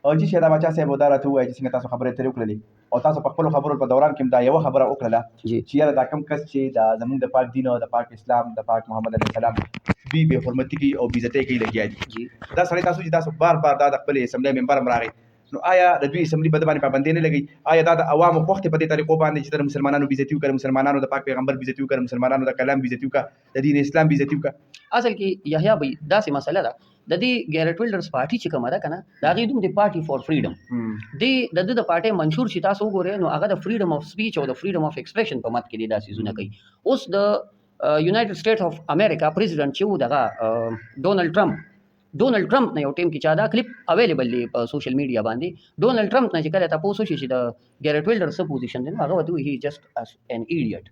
او چې دا بچا صاحب دا راته وایي چې څنګه تاسو خبرې ترې وکړلې او تاسو په خپل خبرو په دوران کې دا یو خبره وکړله چې یاره دا کم کس چې دا زمونږ د پاک دین او د پاک اسلام د پاک محمد علیه السلام بې حرمتي کوي او بې عزتۍ کوي لګیا دي دا سړی تاسو چې تاسو بار بار دا د خپل اسمبلی ممبر هم راغی نو آیا د دوی اسمبلی په باندې پابندي نه لګي آیا دا د عوامو خوښ په دې طریقو باندې چې د مسلمانانو بې عزتي وکړي مسلمانانو د پاک پیغمبر بې عزتي وکړي مسلمانانو د کلام بې عزتي وکړي د دین اسلام بې عزتي وکړي اصل کې یحیی بھائی داسې مسله ده د دې ګیرټ ویلډرز پارټي چې کومه ده کنه دا غي دوم د پارټي فور فریډم د پارټي منشور چې تاسو وګورئ نو هغه د فریډم اف سپیچ او د فریډم اف ایکسپریشن په مت کې دي داسې زونه کوي اوس د یونایټډ سټیټ اف امریکا پریزیډنټ چې و دغه ډونلډ ټرمپ نه یو ټیم کې چا دا کلیپ اویلیبل دی په سوشل میډیا باندې ډونلډ ټرمپ نه چې کله تاسو شي چې د ګیرټ ویلډر څه پوزیشن دی هغه وته هی جست اس ان ایډیټ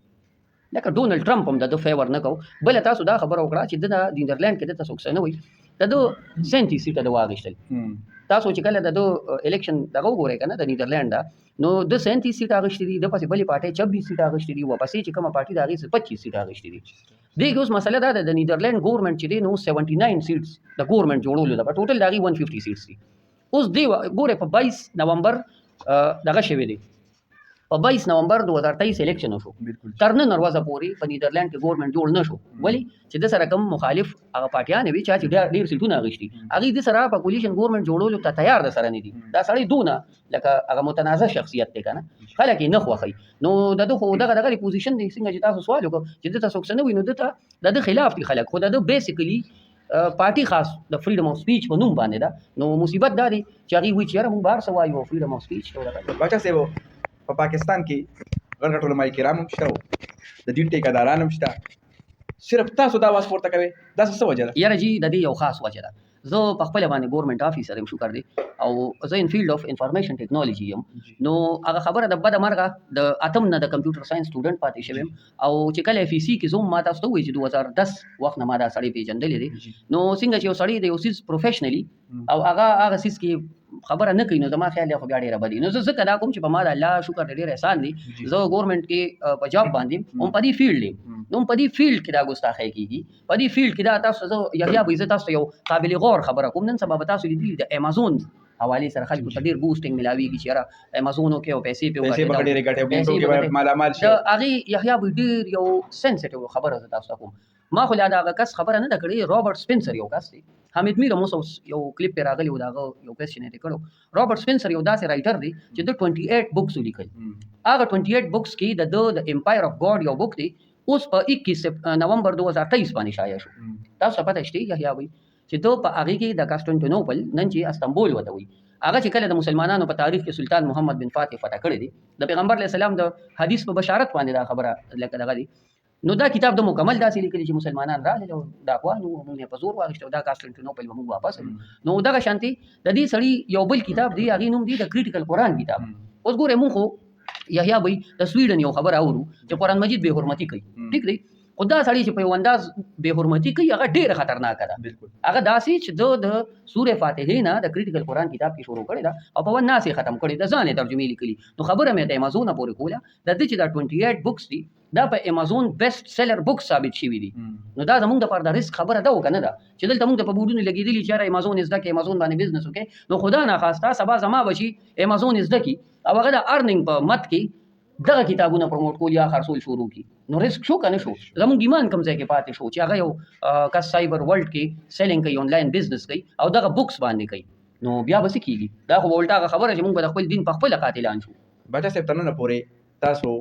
لکه ډونلډ ټرمپ هم د فیور نه کو بل تاسو دا خبر وکړه چې د نیدرلند کې د تاسو څه نه وي د سنتي سیټه د واغشتل تاسو چې کله د الیکشن دغه وګورئ کنه د نیدرلند نو د 37 سیټ اغشتې دي د پسې بلې پارټي 26 سیټ اغشتې دي واپسې چې کومه پارټي د هغې 25 سیټ اغشتې دي دغه اوس مسله دا ده د نیدرلند ګورنمنت چې دی نو 79 سیټس د ګورنمنت جوړولو ده په ټوټل د هغې 150 سیټس دي اوس دی ګوره په 22 نومبر دغه شوی دی په 22 نومبر 2023 الیکشن وشو تر نن ورځې پورې په نیدرلند کې ګورنمنت جوړ نه شو ولی چې د سره کوم مخالف هغه پارټیان وي چې ډېر سیټونه اغشتي هغه د سره په کولیشن ګورنمنت جوړولو ته تیار د سره نه دي دا سړی دونه لکه هغه متنازع شخصیت دی کنه خلک یې نه خوښوي نو دغه پوزیشن دی څنګه چې تاسو سوال وکړو چې د تاسو څه نه وي نو د خلاف دي خلک خو د بیسیکلی پارټي خاص د فریډم اف سپیچ په نوم باندې ده نو مصیبت دا دی چې هغه وی چې موږ بار سوایو فریډم اف سپیچ بچا صاحب په پاکستان کې غړ غټ علماء کرام هم شته د دین ټیکاداران هم شته صرف تاسو دا واس پورته کوي دا څه وجه ده یاره جی د دې یو خاص وجه ده زه په خپل باندې ګورنمنت افیسر یم شکر دی او زه ان فیلډ اف انفارمیشن ټیکنالوژي یم نو هغه خبره د بده مرغه د اتم نه د کمپیوټر ساينس سټوډنټ پاتې شوم او چې کله اف سی کې زوم ما تاسو ته وایي چې 2010 وخت نه ما دا سړی پیژندلې دي نو څنګه چې یو سړی دی یو سیس پروفیشنلی او هغه سیس کې خبره نه کوي نو زما خیال خو بیا ډیره بدی نو زه کدا کوم چې په ما د الله شکر ډیر احسان دی زه ګورنمنت کې په جاب باندې هم په دې فیلډ دی نو په دې فیلډ کې دا ګستاخی کیږي په دې فیلډ کې دا تاسو زه یحیی به عزت تاسو یو قابل غور خبره کوم نن سبا تاسو لیدلی د امازون حواله سره خلکو ته ډیر بوسټینګ ملاویږي چې را امازون او کې او پیسې په ډیره ګټه کې مالامال شي هغه یحیی به ډیر یو سنسټیو خبره تاسو کوم ما خو لا دا کس خبره نه کړې رابرټ سپنسر یو کس دی حمید میر موسی یو کلیپ پر راغلی و دا یو کوېسچن یې کړو رابرټ سپنسر یو داسې رائټر دی چې د 28 بوکس ولیکل هغه 28 بوکس کې د امپایر اف ګاډ یو بوک دی اوس په 21 نومبر 2023 باندې شایع شو تاسو پته شته یحیی وي چې دوی په هغه کې د کانسټانټینوپل نن چې استنبول وته وي هغه چې کله د مسلمانانو په تاریخ کې سلطان محمد بن فاتح فتح کړی دی د پیغمبر علیه السلام د حدیث په بشارت باندې دا خبره لکه دغه دی نو دا کتاب د مکمل داسې لیکلی چې مسلمانان راغلل او دا اخوانو موږ په زور واغشتو دا کانسټانټینوپل به موږ واپس نو دغه شانتي د دې سړي یو بل کتاب دی هغه نوم دی د کریټیکل قرآن کتاب اوس ګوره موږ خو یحیی بھائی د سویډن یو خبر اورو چې قرآن مجید به حرمتي کوي ټیک دی خو دا سړی چې په یو انداز به حرمتي کوي هغه ډېره خطرناکه ده هغه داسې چې د سورې فاتحې نه د کریټیکل قرآن کتاب کې شروع کړی ده او په ون ناس یې ختم کړی ده ځان یې ترجمې لیکلي نو خبره مې د امازون پورې کوله د دې چې دا 28 بوکس دي دا په امازون بیسټ سیلر بوک ثابت شوي دي نو دا زموږ دپاره د رسک خبره ده که نه ده چې دلته موږ ته په بورډونو لګېدلي چې یاره امازون زده کړې امازون باندې بزنس وکړې نو خدا ناخواسته سبا زما به چې امازون زده کړي او هغه د ارننګ په مت کې دغه کتابونه پروموټ کول یا خرڅول شروع کی نو ریسک شو کنه شو زموږ ایمان کم ځای کې پاتې شو چې هغه یو کس سایبر ورلد کې سیلینګ کوي آنلاین بزنس کوي او دغه بوکس باندې کوي نو بیا به څه کیږي دا خو ولټا خبره چې موږ به خپل دین په خپل قاتلان شو بچا صاحب تنه پورې تاسو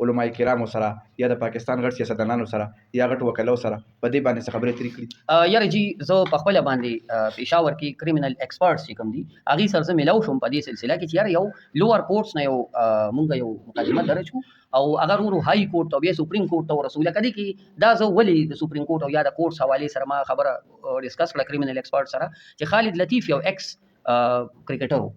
علماء کرامو سره یا د پاکستان غټ سیاستدانانو سره یا غټ وکلو سره په دې باندې څه خبرې ترې کړې یاره جی زه په خپل باندې پېښور کې کریمینل ایکسپرټس چې کوم دي هغې سره زه میلاو شوم په دې سلسله کې چې یاره یو لوور کورټس نه یو مونږ یو مقدمه درج کړو او اگر ورو هائی کورټ او بیا سپریم کورټ ته ورسو لکه دې کې دا زه ولې د سپریم کورټ او یا د کورټس حوالې سره ما خبره ډسکس کړه کریمینل ایکسپرټ سره چې خالد لطیف یو ایکس کرکټر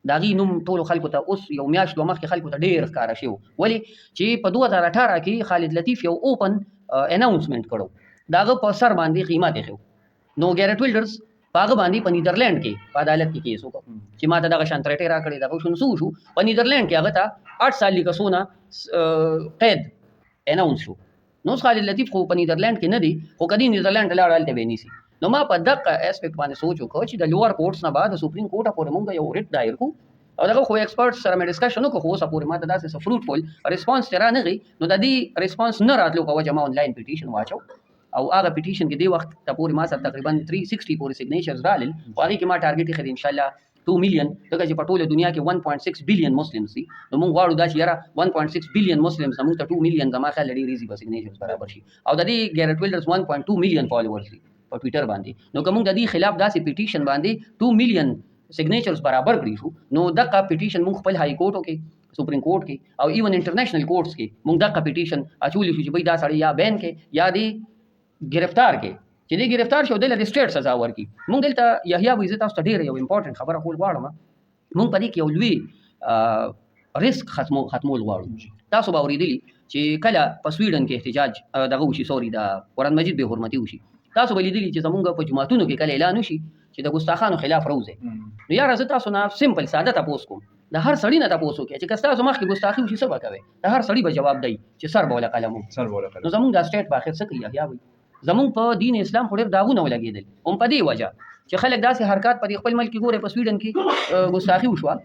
دا غي نوم ټولو خلکو ته اوس یو میاشت دوه مخکې خلکو ته ډېر ښکاره شو ولې چې په 2018 کې خالد لطیف یو اوپن اناونسمنٹ کړو دا غو په سر باندې قیمت یې نو ګیرټ ویلډرز په هغه باندې په نیدرلند کې په عدالت کې کیس وکړو چې ماته دغه شان ترټې را کړې دغه شو په نیدرلند کې هغه ته 8 سال لیکسونه قید اناونس شو نو خالد لطیف خو په نیدرلند کې نه دی خو کدی نیدرلند لاړ هلته به نیسی نو ما په دغه اسپیکټ باندې سوچ وکړ چې د لوور کورټس نه بعد سپریم کورټ پورې مونږ یو ریټ دایر کو او دغه خو ایکسپرټ سره مې ډسکشن وکړو خو اوسه پورې ماته داسې فروټفل ریسپانس ترا نه غي نو د دې ریسپانس نه راتلو په وجه ما آنلاین پیټیشن واچو او هغه پیټیشن کې دی وخت ته پورې ما سره تقریبا 360 پورې سیګنیچرز رالل او هغه کې ما ټارګټ کړی ان شاء الله 2 مليون دغه چې په ټوله دنیا کې 1.6 بلین مسلمانز دي نو موږ غواړو دا چې یاره 1.6 بلین مسلمانز موږ ته 2 مليون زما خیال لري ریزي به سیګنیچرز برابر شي او د دې ګیرټ ویلډرز 1.2 مليون فالوورز دي په ټوئیټر باندې نو کوم د دې خلاف داسې پیټیشن باندې 2 مليون سیګنیچرز برابر کړی شو نو دغه پیټیشن موږ خپل هاي کورټ کې سپریم کورټ کې او ایون انټرنیشنل کورټس کې موږ دغه پیټیشن اچولې شو چې بھئی دا سړی یا بین کې یا دی گرفتار کې چې دی گرفتار شو د سټیټ سزا ورکړي موږ دلته یحیی ابو عزت تاسو ته ډیره یو امپورټنت خبره کول غواړم موږ په دې کې یو لوی ریسک ختمول غواړو تاسو به اورېدلي چې کله په سویډن کې احتجاج دغه وشي سوري د قرآن مجید بې حرمتي وشي تاسو به لیدلي چې زمونږ په جوماتونو کې کله اعلان وشي چې د ګستاخانو خلاف روزه نو یاره زه تاسو نه سمپل ساده تپوس کوم د هر سړي نه تپوس وکړئ چې که ستاسو مخکې ګستاخي وشي څه به کوئ د هر سړي به جواب دی چې سر به وله قلم نو زمونږ دا سټیټ به آخر څه کوي یحیی بھئ زمونږ په دین اسلام خو ډېر داغونه ولګېدل هم په دې وجه چې خلک داسې حرکات په خپل ملک کې ګوري په سویډن کې ګستاخي وشوه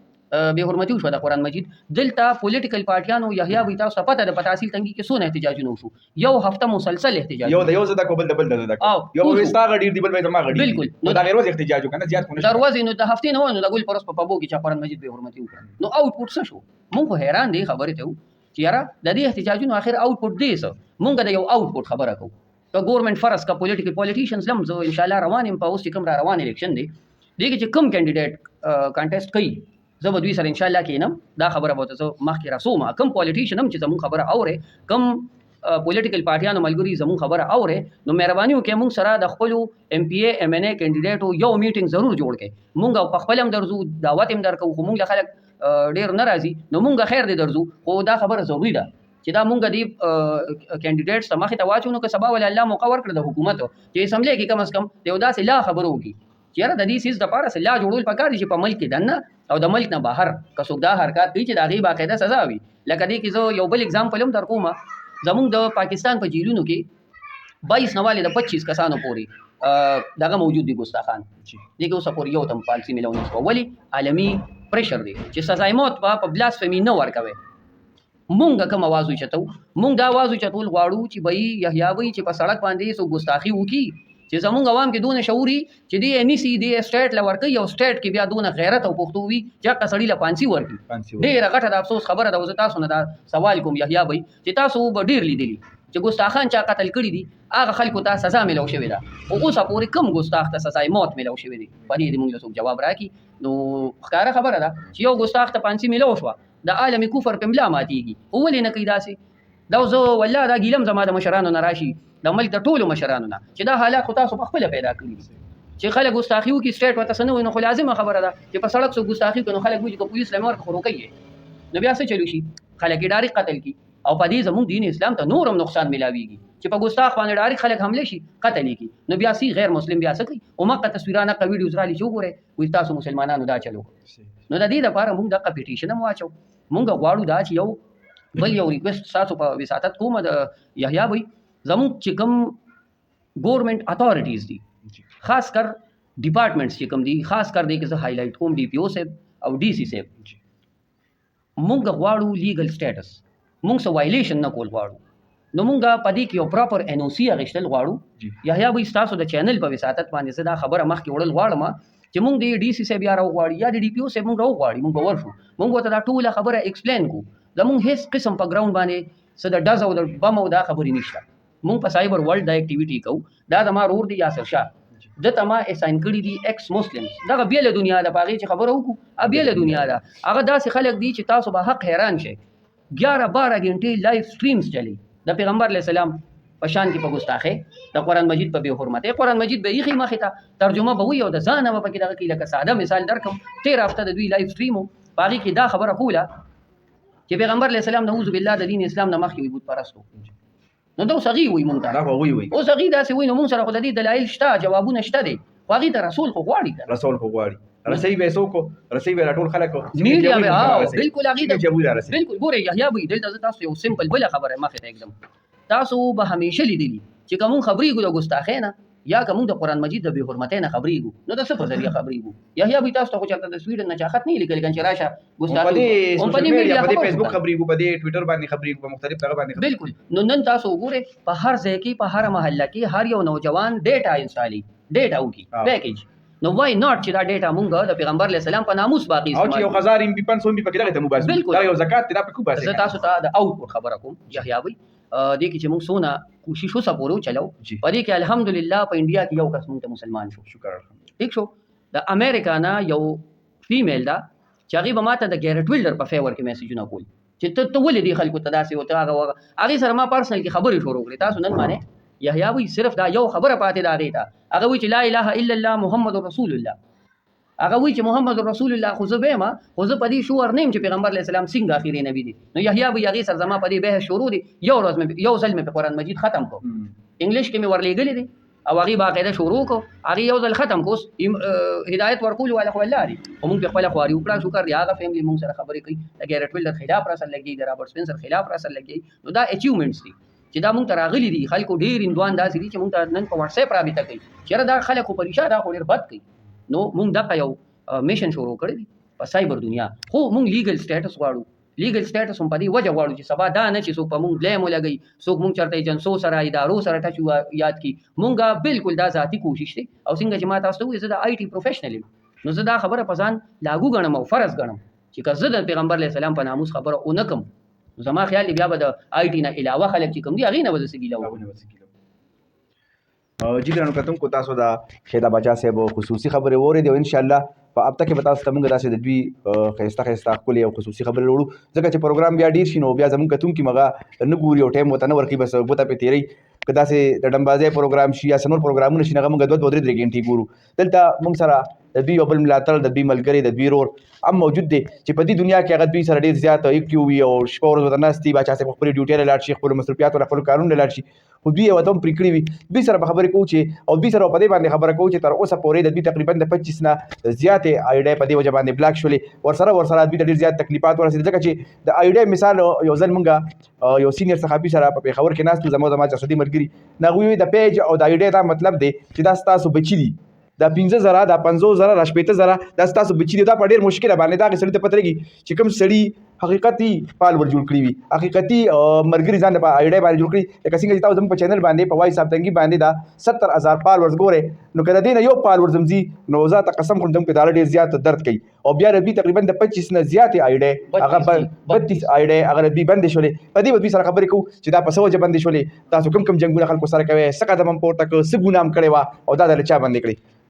بې حرمتي وشوه د قرآن مجید دلته پولیټیکل پارټیانو یحیی بھئ تاسو ته پته ده په تحصیل تنګي کې څونه احتجاجونه وشو یو هفته مسلسل احتجاج یو د یو زده کو بل د بل د زده کو یو وستا غډیر دی بل به ما غډیر بالکل نو دا غیر ورځ احتجاج وکنه زیات کو نه دروازې نو د هفتې نه نو د ګل پرس په پابو کې چې قرآن مجید بې حرمتي وکړه نو آوټپوټ څه شو مونږ حیران دي خبرې ته چې یاره د دې احتجاجونو اخر آوټپوټ دی څه مونږ د یو آوټپوټ خبره کوو که ګورنمنت فرض کا پولیټیشنز لم زه ان شاء الله روان یم په اوس چې کوم را روان الیکشن دی دې کې چې کوم کینډیډیټ کانټیسټ کوي زه به دوی سره ان شاء الله کینم دا خبره به زه مخکې رسوم کوم پولیټیشن هم چې زموږ خبره اورې کوم پولیټیکل پارټیانو ملګري زموږ خبره اورې نو مهرباني وکړئ موږ سره د خپلو ایم پی ای ایم ان ای کینډیډیټو یو میټینګ ضرور جوړ کړئ موږ په خپل هم درځو دعوت هم درکوو خو موږ له خلک ډېر نه راځي نو موږ خیر دی درځو خو دا خبره ضروري ده چې دا مونږ دی کینډیډیټس ته مخې ته واچو نو که سبا ول الله موقع ورکړه د حکومت چې اسمبلی کې کم از کم یو داسې لا خبرو وکړي چې یاره د دې سیز دپاره څه لا جوړول پکار دي چې په ملک کې دننه او د ملک نه بهر که څوک دا حرکات کوي چې د هغې باقاعده سزا وي لکه دې کې زه یو بل اګزامپل هم در کوم زمونږ د پاکستان په جیلونو کې 22 نه والې د 25 کسانو پورې دغه موجود دي ګستاخان دې کې اوسه پورې یو تم پالسي میلاو نه شوه ولې عالمي پریشر دی چې سزای موت په بلاسفمي نه ورکوي مونږ کوم आवाज اوچتو مونږ دا आवाज اوچتول غواړو چې بھئی یحیی بھئ چې په سړک باندې سو ګستاخي وکي چې زمونږ عوام کې دونه شعوري چې دی انیسی دی سټیټ لور کوي او سټیټ کې بیا دونه غیرت او پښتو وي چې کسړی له پانسی ورکی ډیره غټه د افسوس خبره ده وزه تاسو نه دا سوال کوم یحیی بھئ چې تاسو به ډیر لیدلی چې ګستاخان چا قتل کړي دي هغه خلکو ته سزا ملو شوې ده او اوسه پورې کم ګستاخ ته سزا موت ملو شوې دي په دې موږ له جواب راکړي نو ښکاره خبره ده چې یو ګستاخ ته پانسی ملو شو د عالمي کفر په ملا ماتيږي او ولې نه کوي داسې دا زه والله دا ګیلم زما د مشرانو نه راشي د ملک د ټولو مشرانو نه چې دا حالات خو تاسو په خپل پیدا کړی چې خلک ګستاخي وکړي سټیټ ورته څه نه وي نو خو لازمه خبره ده چې په سړک څوک ګستاخي کوي نو خلک وایي چې پولیس له مور خورو کوي نو بیا څه چلو شي خلک یې ډایرکټ قتل کی او په دې زموږ دین اسلام ته نورم نقصان ملاويږي چې په ګستاخ باندې ډایرکټ خلک حمله شي قتل کی نو بیا سي غیر مسلم بیا څه کوي او مکه تصویرانه کا ویډیوز را لې وګوره وي تاسو مسلمانانو دا چلو نو د دې لپاره موږ د کمپټیشن مو واچو مونږ غواړو دا چې یو بل یو ریکوست تاسو په وساتت کوم د یحیی بھئ زموږ چې کوم ګورنمنت اتھارټیز دي خاص کر ډپارټمنټس چې کوم دي خاص کر دې کې زه هایلایټ کوم ډي پی او صاحب او ډي سی صاحب مونږ غواړو لیګل سټیټس مونږ څه وایلیشن نه کول غواړو نو مونږ په دې کې یو پراپر ان او سی اخیستل غواړو یحیی بھئ تاسو د چینل په وساتت باندې زه دا خبره مخکې وړل غواړم چې مونږ د ډي سی صاحب یا راوغواړي یا د ډي پی او صاحب مونږ راوغواړي مونږ به ورشو مونږ ورته دا ټوله خبره ایکسپلین کو زمونږ هیڅ قسم په ګراوند باندې څه د ډز او د بم او دا خبرې نشته مونږ په سایبر ورلد دا اکټیویټي کوو دا زما رور دی یاسر شاه دته ما اساین کړي دي ایکس مسلمز دغه بیل دنیا د باغې چې خبره وکړو بیل دنیا ده هغه داسې خلک دي چې تاسو به حق حیران شئ 11-12 غنټې لایف سټریمز چلی د پیغمبر علیه السلام په شان کې په ګستاخه د قرآن مجید په بې حرمته قرآن مجید به یې مخې ته ترجمه به وي او د ځانه به پکې دغه کې لکه ساده مثال درکم 13 هفته د دوی لایف سټریمو باغې کې دا خبره کوله چې پیغمبر علیه السلام نعوذ بالله د دین اسلام نه مخکې وي بت پرستو نو دا صغی وي مونږ ته دا وي او صغی داسې وي نو مونږ سره خو د دې دلایل شته جوابونه شته دي خو هغې ته رسول خو غواړي رسول خو غواړي رسۍ به څوک رسۍ به راټول خلک میډیا به بالکل هغې ته بالکل ګورئ یحیی بھئ دلته زه تاسو یو سمپل بله خبره مخې ته ایږدم تاسو به همیشه لیدلي چې که مونږ خبرېږو د ګستاخۍ نه یا که موږ د قرآن مجید د بې حرمتۍ نه خبرېږو نو د څه په ذریعه خبرېږو یحیی بھائی تاسو ته خو چېرته د سویډن نه چا خط نه لیکلی کنه چې راشه په دې هم سوشل میډیا په دې فیسبوک خبرو خبرېږو په دې ټویټر باندې خبرېږو په مختلف هغه باندې بالکل نو نن تاسو وګورئ په هر ځای کې په هر محله کې هر یو نوجوان ډیټا انسټالي ډیټا وکړي پیکیج نو وای ناٹ چې دا ډیټا مونږ د پیغمبر علیه السلام په ناموس باقي او چې 1000 ام بي 500 ام بي پکې دغه ته مباس بالکل دا یو زکات دی دا په کو باسي زه تاسو ته د آوټپوټ خبره کوم یحیی بھائی دې کې چې موږ سونه کوشش وسه پورو چلو په دې کې الحمدلله په انډیا کې یو کس موږ ته مسلمان شو شکر الحمدلله ٹھیک شو د امریکا نه یو فیمیل دا چې هغه به ماته د ګیرټ ویلډر په فیور کې میسیجونه کول چې ته ولې دې خلکو ته داسې وته هغه سره ما پرسنل کې خبرې شروع کړې تاسو نن مانه یحیی بھائی صرف دا یو خبره پاتې دا غیتا هغه وی چې لا اله الا الله محمد رسول الله هغه وی چې محمد رسول الله خو زه به ما خو زه پدې شور نیم چې پیغمبر علیه السلام څنګه اخیری نبی دی نو یحیی بھائی هغه سره زما پدې به شروع دي یو ورځ مې یو ځل مې په قرآن مجید ختم کو انګلیش کې مې ورلېګلې دي او هغه باقاعده شروع کو هغه یو ځل ختم کوس هدایت ورکول ولا خو الله دي او موږ په خپل خواري وکړه شکر دی هغه فیملی موږ سره خبرې کوي د ګیرټ ویلډر خلاف را سره لګي د رابرټ سپنسر خلاف را سره لګي نو دا اچیومنټس دي چې دا مونږ ته راغلي دي خلکو ډېر هندوان داسې دي چې مونږ ته نن په واتس اپ رابطه کوي چېرې دا خلک خو په رښتیا دا خو ډېر بد کوي نو مونږ دغه یو میشن شروع کړی دی په سایبر دنیا خو مونږ لیګل سټیټس غواړو لیګل سټیټس هم په دې وجه غواړو چې سبا دا نه چې څوک په مونږ بلیم ولګوي څوک مونږ چېرته ایجنسو سره ادارو سره ټچ یاد کړي مونږ بالکل دا ذاتي کوشش دی او څنګه چې ما تاسو ته وویل زه د آی ټي پروفیشنل یم نو زه دا خبره په ځان لاګو ګڼم او فرض ګڼم چې که زه د پیغمبر علیه السلام په ناموس خبره ونه کړم زما خیال دی بیا به د آی ټي نه علاوه خلک چې کوم دي هغې نه به زه څه ګیله وکړم جی ګرانو کتونکو تاسو د شهید باچا صاحب خصوصي خبرې واورېدې او انشاءالله په هفته کې به تاسو ته موږ داسې د دوی ښایسته ښایسته ښکلې او خصوصي خبرې وړو ځکه چې پروګرام بیا ډېر شي نو بیا زموږ کتونکي مغه نه ګوري او ټایم ورته نه ورکوي بس ګوته پرې تېروي که داسې د ډمبازۍ پروګرام شي یا څه نور پروګرامونه شي نو هغه موږ 2-3 غنټې ګورو دلته موږ سره د دوی یو بل ملاتړ د دوی ملګري د دوی رور هم موجود دی چې په دې دنیا کې هغه دوی سره ډېر زیات ایکټیو وي او شپه ورځ ورته ناست دي باچا صاحب خپلې ډیوټۍ له لاړ شي خپلو مصروفیاتو له خپلو کارونو له لاړ شي خو دوی یې ورته هم پرې کړي وي دوی سره به خبرې کوو چې او دوی سره په دې باندې خبره کوو چې تر اوسه پورې د دوی تقریبا د 25 نه زیاتې آیډۍ په دې وجه باندې بلاک شولې ورسره دوی ته ډېر زیات تکلیفات ورسېدل ځکه چې د آیډۍ مثال یو ځل موږ یو سینیر صحافي سره په پېښور کې ناست وو زما جسدي ملګري نو هغوی د پیج او د آیډۍ دا مطلب دی چې دا ستاسو بچي دي دا 15,000 دا 50,000 دا 15,000 دا ستاسو بچي دي دا په ډېر مشکله باندې دا هغې سړي ته پته لګي چې کوم سړي حقیقتي فالوور جوړ کړي وي حقیقتي ملګري ځان په آیډۍ باندې جوړ کړي لکه څنګه چې تاسو زموږ په چینل باندې په وایس آفتنګي باندې دا 70,000 فالورز ګورئ نو که د دې نه یو فالور زم ځي نو زه ته قسم خورم چې دا ډېر زیات درد کوي او بیا ربي تقریبا د 25 نه زیاتې آیډۍ هغه 32 آیډۍ هغه ربي بندې شولې په دې به دوی سره خبرې کوو چې دا په څه وجه بندې شولې تاسو کوم جنګونه خلکو سره کوئ څه قدم هم پورته کړ څه ګناه هم کړې وه او دا د چا بندې کړې